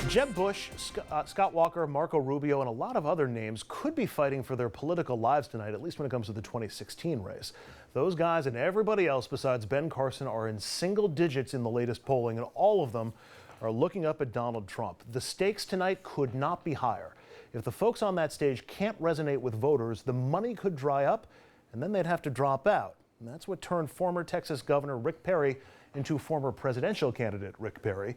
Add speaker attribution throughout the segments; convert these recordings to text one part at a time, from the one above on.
Speaker 1: Jeb Bush, Scott Walker, Marco Rubio, and a lot of other names could be fighting for their political lives tonight, at least when it comes to the 2016 race. Those guys and everybody else besides Ben Carson are in single digits in the latest polling, and all of them are looking up at Donald Trump. The stakes tonight could not be higher. If the folks on that stage can't resonate with voters, the money could dry up, and then they'd have to drop out. And that's what turned former Texas Governor Rick Perry into former presidential candidate Rick Perry.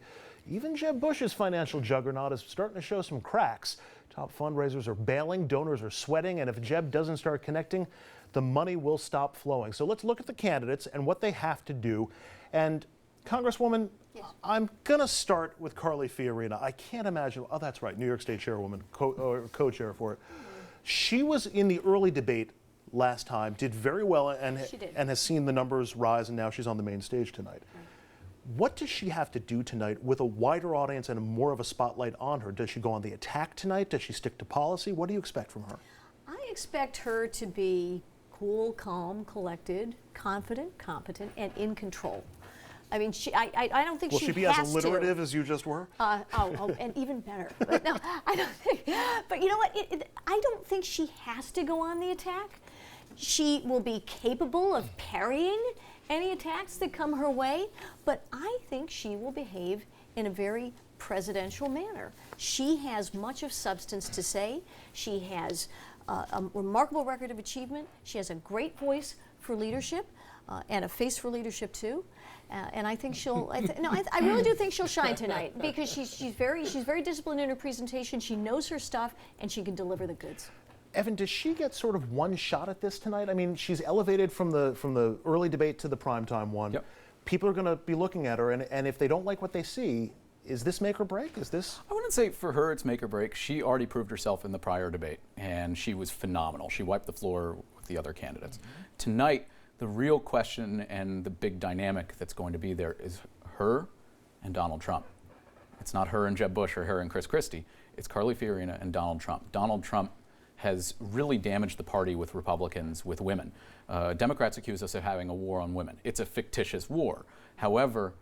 Speaker 1: Even Jeb Bush's financial juggernaut is starting to show some cracks. Top fundraisers are bailing, donors are sweating, and if Jeb doesn't start connecting, the money will stop flowing. So let's look at the candidates and what they have to do. And Congresswoman, yes. I'm going to start with Carly Fiorina. I can't imagine, oh, that's right, New York State Chairwoman, co-chair for it. She was in the early debate last time, did very well, and has seen the numbers rise, and now she's on the main stage tonight. Right. What does she have to do tonight with a wider audience and more of a spotlight on her? Does she go on the attack tonight? Does she stick to policy? What do you expect from her?
Speaker 2: I expect her to be cool, calm, collected, confident, competent, and in control. I mean, I don't think
Speaker 1: Will
Speaker 2: she
Speaker 1: be
Speaker 2: has
Speaker 1: as alliterative as you just were?
Speaker 2: And even better. But no, I don't think. But you know what? I don't think she has to go on the attack. She will be capable of parrying any attacks that come her way, but I think she will behave in a very presidential manner. She has much of substance to say. She has a remarkable record of achievement. She has a great voice for leadership and a face for leadership too. And I think she'll. I really do think she'll shine tonight because she's very disciplined in her presentation. She knows her stuff and she can deliver the goods.
Speaker 1: Evan, does she get sort of one shot at this tonight? I mean, she's elevated from the early debate to the primetime one. Yep. People are going to be looking at her, and if they don't like what they see, is this make or break? Is this?
Speaker 3: I wouldn't say for her it's make or break. She already proved herself in the prior debate, and she was phenomenal. She wiped the floor with the other candidates. Mm-hmm. Tonight, the real question and the big dynamic that's going to be there is her and Donald Trump. It's not her and Jeb Bush or her and Chris Christie. It's Carly Fiorina and Donald Trump. Donald Trump has really damaged the party with Republicans, with women. Democrats accuse us of having a war on women. It's a fictitious war. However,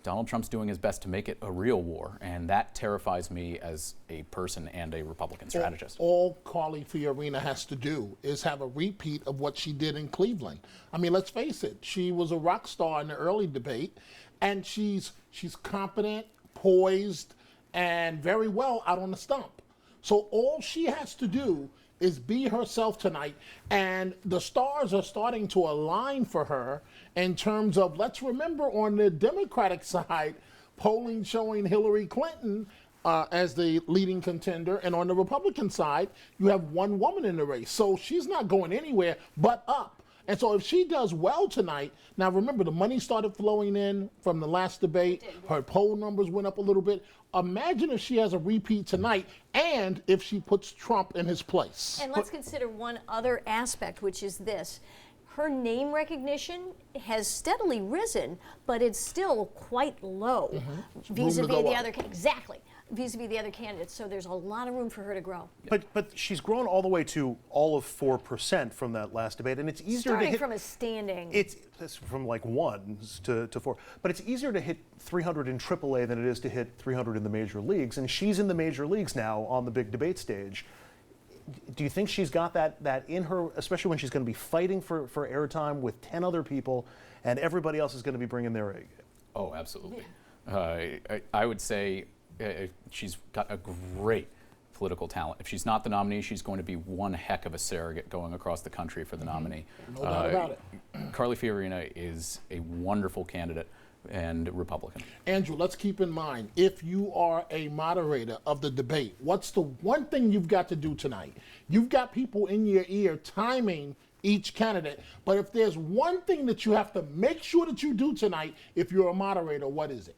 Speaker 3: Donald Trump's doing his best to make it a real war, and that terrifies me as a person and a Republican strategist.
Speaker 4: All Carly Fiorina has to do is have a repeat of what she did in Cleveland. I mean, let's face it, she was a rock star in the early debate, and she's competent, poised, and very well out on the stump. So all she has to do is be herself tonight, and the stars are starting to align for her in terms of, let's remember, on the Democratic side, polling showing Hillary Clinton as the leading contender, and on the Republican side, you have one woman in the race. So she's not going anywhere but up. And so if she does well tonight, now remember the money started flowing in from the last debate, her poll numbers went up a little bit. Imagine if she has a repeat tonight and if she puts Trump in his place.
Speaker 2: And let's consider one other aspect, which is this. Her name recognition has steadily risen, but it's still quite low vis-a-vis the other vis-a-vis the other candidates. So there's a lot of room for her to grow.
Speaker 1: But she's grown all the way to all of 4% from that last debate, and it's easier to hit
Speaker 2: from a standing.
Speaker 1: It's from like 1 to 4, but it's easier to hit 300 in AAA than it is to hit 300 in the major leagues, and she's in the major leagues now on the big debate stage. Do you think she's got that in her, especially when she's going to be fighting for airtime with 10 other people, and everybody else is going to be bringing their A game?
Speaker 3: Oh, absolutely. I would say she's got a great political talent. If she's not the nominee, she's going to be one heck of a surrogate going across the country for the nominee.
Speaker 4: No doubt about it.
Speaker 3: Carly Fiorina is a wonderful candidate and Republican.
Speaker 4: Andrew, let's keep in mind, if you are a moderator of the debate, what's the one thing you've got to do tonight? You've got people in your ear timing each candidate, but if there's one thing that you have to make sure that you do tonight, if you're a moderator, what is it?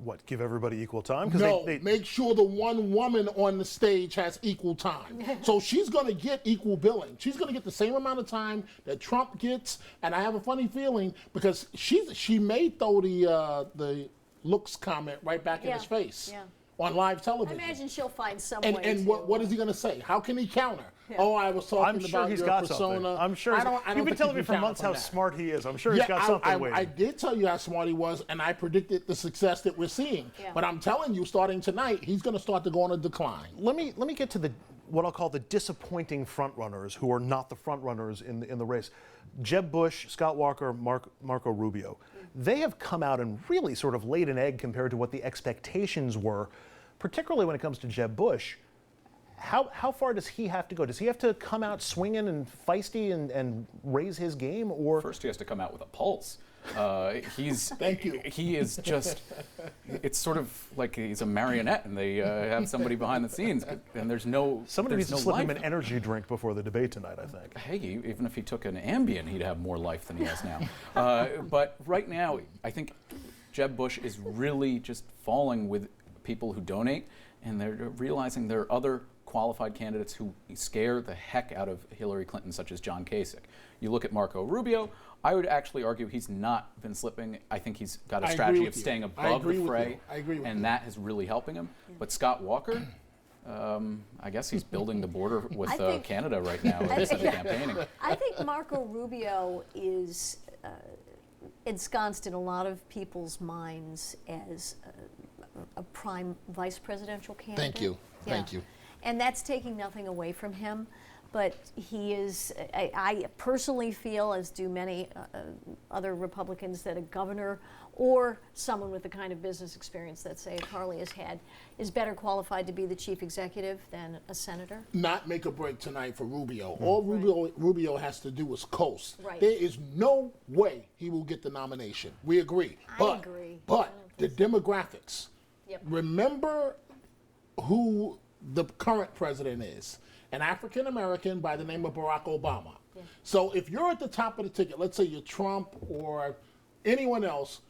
Speaker 1: What, give everybody equal time?
Speaker 4: No, make sure the one woman on the stage has equal time. So she's going to get equal billing. She's going to get the same amount of time that Trump gets, and I have a funny feeling because she may throw the looks comment right back in his face on live
Speaker 2: I
Speaker 4: television.
Speaker 2: imagine she'll find some way
Speaker 4: And
Speaker 2: to,
Speaker 4: what is he going to say? How can he counter? Oh, I was talking
Speaker 1: I'm sure
Speaker 4: about
Speaker 1: he's
Speaker 4: your
Speaker 1: got
Speaker 4: persona.
Speaker 1: something. I'm sure.
Speaker 4: I don't
Speaker 1: You've
Speaker 4: think
Speaker 1: been telling
Speaker 4: he
Speaker 1: me
Speaker 4: can
Speaker 1: for months
Speaker 4: counter
Speaker 1: how
Speaker 4: from that.
Speaker 1: smart he is. I'm sure he's got something waiting.
Speaker 4: I did tell you how smart he was, and I predicted the success that we're seeing.
Speaker 2: Yeah.
Speaker 4: But I'm telling you, starting tonight, he's going to start to go on a decline.
Speaker 1: Let me get to the what I'll call the disappointing frontrunners who are not the frontrunners in the race. Jeb Bush, Scott Walker, Marco Rubio. They have come out and really sort of laid an egg compared to what the expectations were, particularly when it comes to Jeb Bush. How far does he have to go? Does he have to come out swinging and feisty and raise his game, or
Speaker 3: First, he has to come out with a pulse.
Speaker 4: Thank you.
Speaker 3: He is just, it's sort of like he's a marionette and they have somebody behind the scenes and there's no
Speaker 1: somebody
Speaker 3: there's
Speaker 1: needs to
Speaker 3: no
Speaker 1: slip him
Speaker 3: life.
Speaker 1: an energy drink before the debate tonight, I think.
Speaker 3: Hey, even if he took an Ambien, he'd have more life than he has now. But right now, I think Jeb Bush is really just falling with people who donate, and they're realizing there are other qualified candidates who scare the heck out of Hillary Clinton, such as John Kasich. You look at Marco Rubio, I would actually argue he's not been slipping. I think he's got a
Speaker 4: I
Speaker 3: strategy
Speaker 4: agree
Speaker 3: of
Speaker 4: with you.
Speaker 3: staying
Speaker 4: I
Speaker 3: above
Speaker 4: agree
Speaker 3: the
Speaker 4: with
Speaker 3: fray,
Speaker 4: you. I agree with
Speaker 3: and
Speaker 4: you.
Speaker 3: that is really helping him. But Scott Walker, I guess he's building the border with
Speaker 2: I think-
Speaker 3: Canada right now instead of campaigning.
Speaker 2: I think Marco Rubio is ensconced in a lot of people's minds as a prime vice presidential candidate.
Speaker 4: Thank you.
Speaker 2: Yeah.
Speaker 4: Thank you.
Speaker 2: And that's taking nothing away from him, but he is, I personally feel, as do many other Republicans, that a governor or someone with the kind of business experience that, say, Carly has had, is better qualified to be the chief executive than a senator.
Speaker 4: Not make a break tonight for Rubio. All Rubio has to do is coast.
Speaker 2: Right.
Speaker 4: There is no way he will get the nomination. We agree.
Speaker 2: I agree.
Speaker 4: But the demographics.
Speaker 2: Yep.
Speaker 4: Remember who the current president is. An African American by the name of Barack Obama.
Speaker 2: Yeah.
Speaker 4: So if you're at the top of the ticket, let's say you're Trump or anyone else,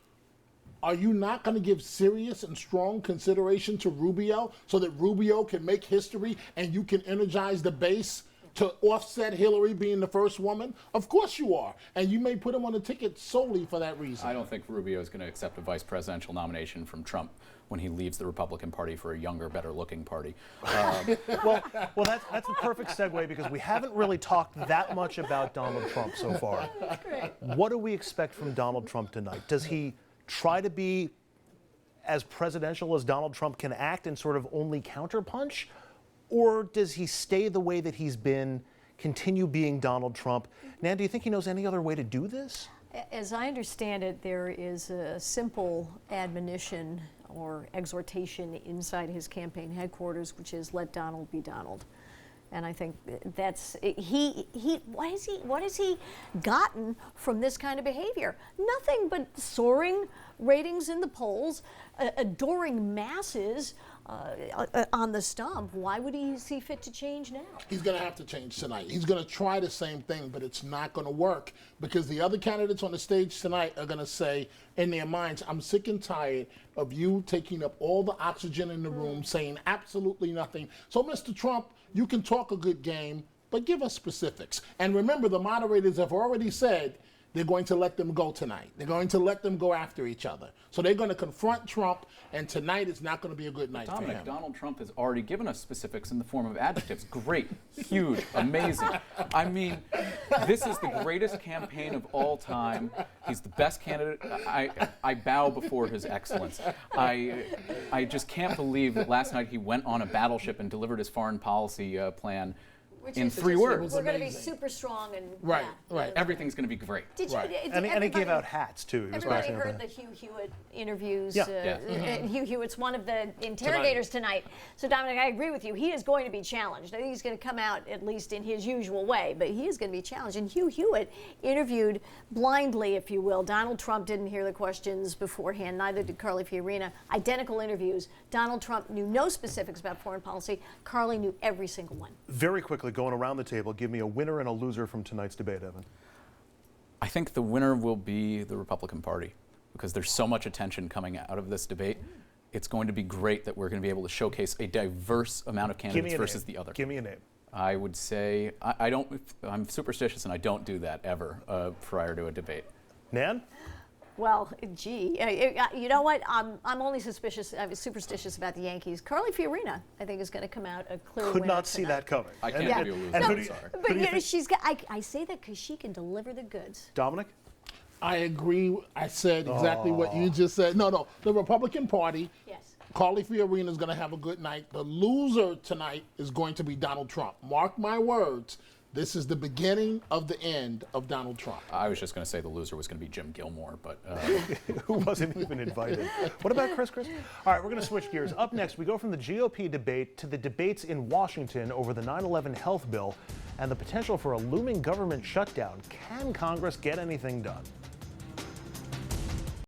Speaker 4: are you not going to give serious and strong consideration to Rubio so that Rubio can make history and you can energize the base to offset Hillary being the first woman? Of course you are. And you may put him on the ticket solely for that reason.
Speaker 3: I don't think Rubio is going to accept a vice presidential nomination from Trump when he leaves the Republican Party for a younger, better-looking party.
Speaker 1: Well, that's the perfect segue because we haven't really talked that much about Donald Trump so far. What do we expect from Donald Trump tonight? Does he try to be as presidential as Donald Trump can act and sort of only counterpunch? Or does he stay the way that he's been, continue being Donald Trump? Nan, do you think he knows any other way to do this?
Speaker 2: As I understand it, there is a simple admonition or exhortation inside his campaign headquarters, which is let Donald be Donald. And I think that's what has he gotten from this kind of behavior? Nothing but soaring ratings in the polls, adoring masses on the stump. Why would he see fit to change now?
Speaker 4: He's going to have to change tonight. He's going to try the same thing, but it's not going to work because the other candidates on the stage tonight are going to say in their minds, I'm sick and tired of you taking up all the oxygen in the room, saying absolutely nothing. So, Mr. Trump, you can talk a good game, but give us specifics. And remember, the moderators have already said they're going to let them go tonight. They're going to let them go after each other. So they're going to confront Trump, and tonight is not going to be a good night for
Speaker 3: Dominic,
Speaker 4: him.
Speaker 3: Donald Trump has already given us specifics in the form of adjectives. Great, huge, amazing. I mean, this is the greatest campaign of all time. He's the best candidate. I bow before his excellence. I just can't believe that last night he went on a battleship and delivered his foreign policy plan
Speaker 2: Which
Speaker 3: in
Speaker 2: is
Speaker 3: 3
Speaker 2: just,
Speaker 3: words.
Speaker 2: We're going to be
Speaker 4: amazing.
Speaker 2: super strong and
Speaker 4: Right,
Speaker 2: yeah.
Speaker 4: right.
Speaker 3: Everything's going to be great.
Speaker 2: Did you?
Speaker 4: Right.
Speaker 2: Did
Speaker 1: And he gave
Speaker 2: everybody-
Speaker 1: out hats, too. He was
Speaker 2: Everybody
Speaker 1: passing out
Speaker 2: heard
Speaker 1: the-
Speaker 2: the Hugh Hewitt interviews.
Speaker 1: Yeah.
Speaker 2: And Hugh Hewitt's one of the interrogators tonight. So, Dominic, I agree with you. He is going to be challenged. I think he's going to come out at least in his usual way, but he is going to be challenged. And Hugh Hewitt interviewed blindly, if you will. Donald Trump didn't hear the questions beforehand, neither did Carly Fiorina. Identical interviews. Donald Trump knew no specifics about foreign policy. Carly knew every single one.
Speaker 1: Very quickly, going around the table, give me a winner and a loser from tonight's debate, Evan.
Speaker 3: I think the winner will be the Republican Party because there's so much attention coming out of this debate. It's going to be great that we're going to be able to showcase a diverse amount of
Speaker 1: Give me
Speaker 3: candidates
Speaker 1: a
Speaker 3: versus
Speaker 1: name.
Speaker 3: the other.
Speaker 1: Give me a name.
Speaker 3: I would say I don't. I'm superstitious and I don't do that ever prior to a debate.
Speaker 1: Nan?
Speaker 2: Well, gee, you know what? I'm only superstitious about the Yankees. Carly Fiorina, I think, is going to come out a clear winner.
Speaker 1: Could not see
Speaker 2: tonight.
Speaker 1: that coming.
Speaker 3: I can't give you a loser.
Speaker 1: and who
Speaker 3: I'm
Speaker 1: do you-
Speaker 3: sorry.
Speaker 2: But you know, she's got. I say that because she can deliver the goods.
Speaker 1: Dominic?
Speaker 4: I agree. I said exactly what you just said. No, the Republican Party.
Speaker 2: Yes.
Speaker 4: Carly Fiorina is going to have a good night. The loser tonight is going to be Donald Trump. Mark my words. This is the beginning of the end of Donald Trump.
Speaker 3: I was just going to say the loser was going to be Jim Gilmore, but
Speaker 1: Who wasn't even invited. What about Chris? All right, we're going to switch gears. Up next, we go from the GOP debate to the debates in Washington over the 9/11 health bill and the potential for a looming government shutdown. Can Congress get anything done?